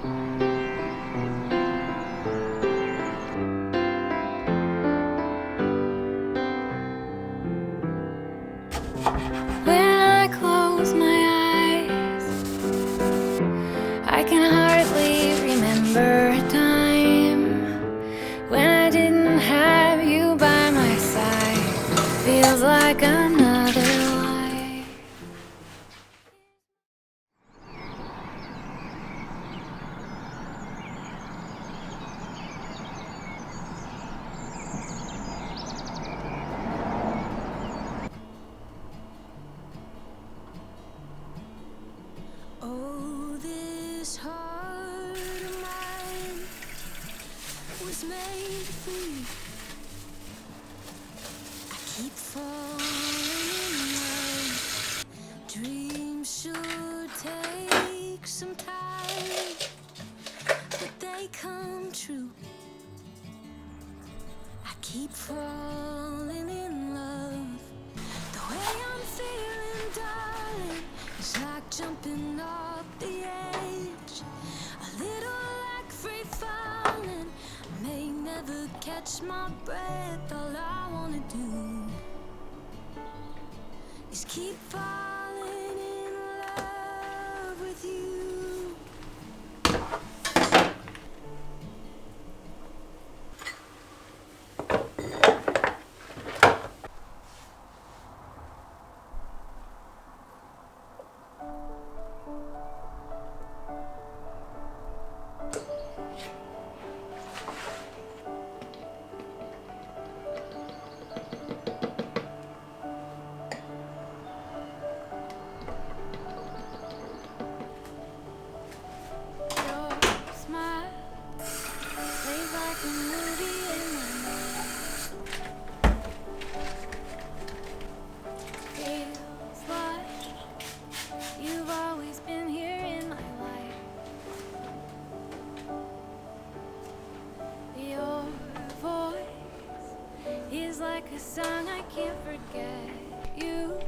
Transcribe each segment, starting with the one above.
When I close my eyes, I can hardly remember a time when I didn't have you by my side. Feels like another life. Oh, this heart of mine was made for you. I keep falling in love. Dreams should take some time, but they come true. I keep falling in love. The way I'm feeling, darling, it's like jumping off the edge. A little like free falling. I may never catch my breath. All I wanna do is keep falling in love with you. Your smile plays like a movie in my mind. Feels like you've always been here in my life. Your voice is like a song I can't forget. You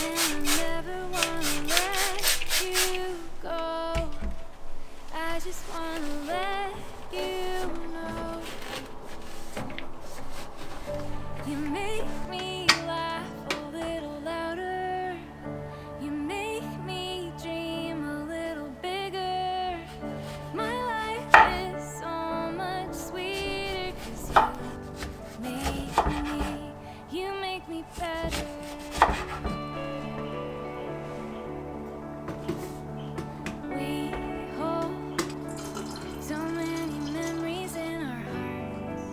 and I never wanna let you go. I just wanna let you know. You make me laugh a little louder. You make me dream a little bigger. My life is so much sweeter 'cause you make me better. We hold so many memories in our hearts.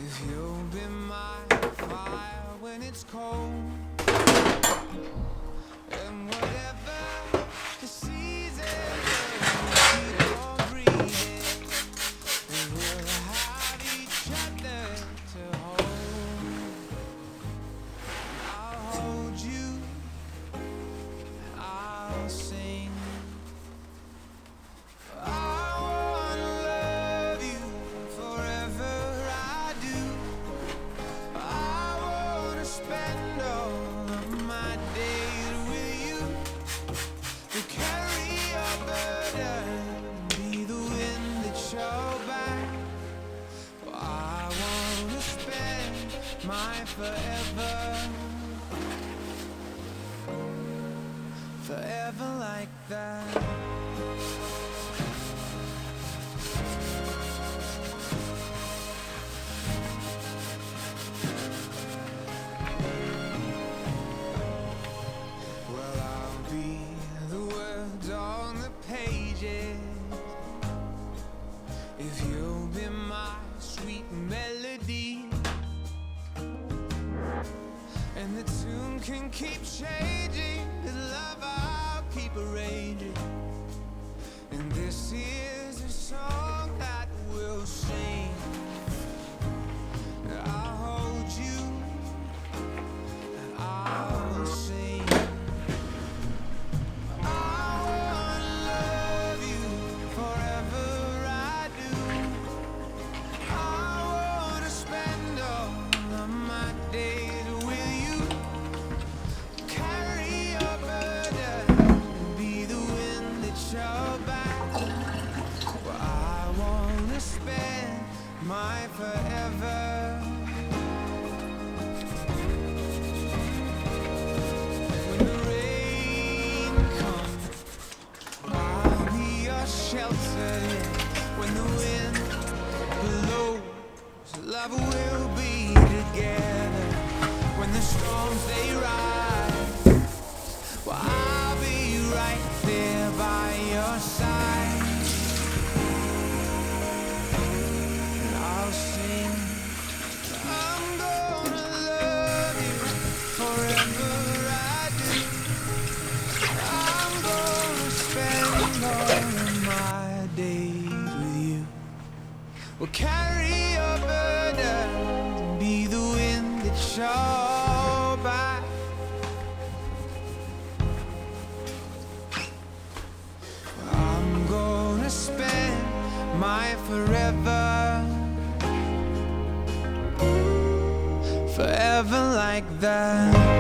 If you'll be my fire when it's cold, and whatever the season, we'll keep on breathing, and we'll have each other to hold. I'll hold you, I'll sing. Forever like that. Well, I'll be the words on the pages if you'll be my sweet melody, and the tune can keep changing. The love I'll keep arranging, and this is a song that we'll sing. I'll hold you, and I'll sing. I wanna love you forever, I do. I wanna spend all of my days with you. Carry your burden, be the wind that your back. Well, I wanna spend my forever. When the rain comes, I'll be your shelter. When the wind blows, love will be together. When the storms they rise, well, I'll be right there by your side. And I'll sing, I'm gonna love you forever, I do. I'm gonna spend all of my days with you. Well, carry your burden, be the wind that you're by. I'm gonna spend my forever, forever like that.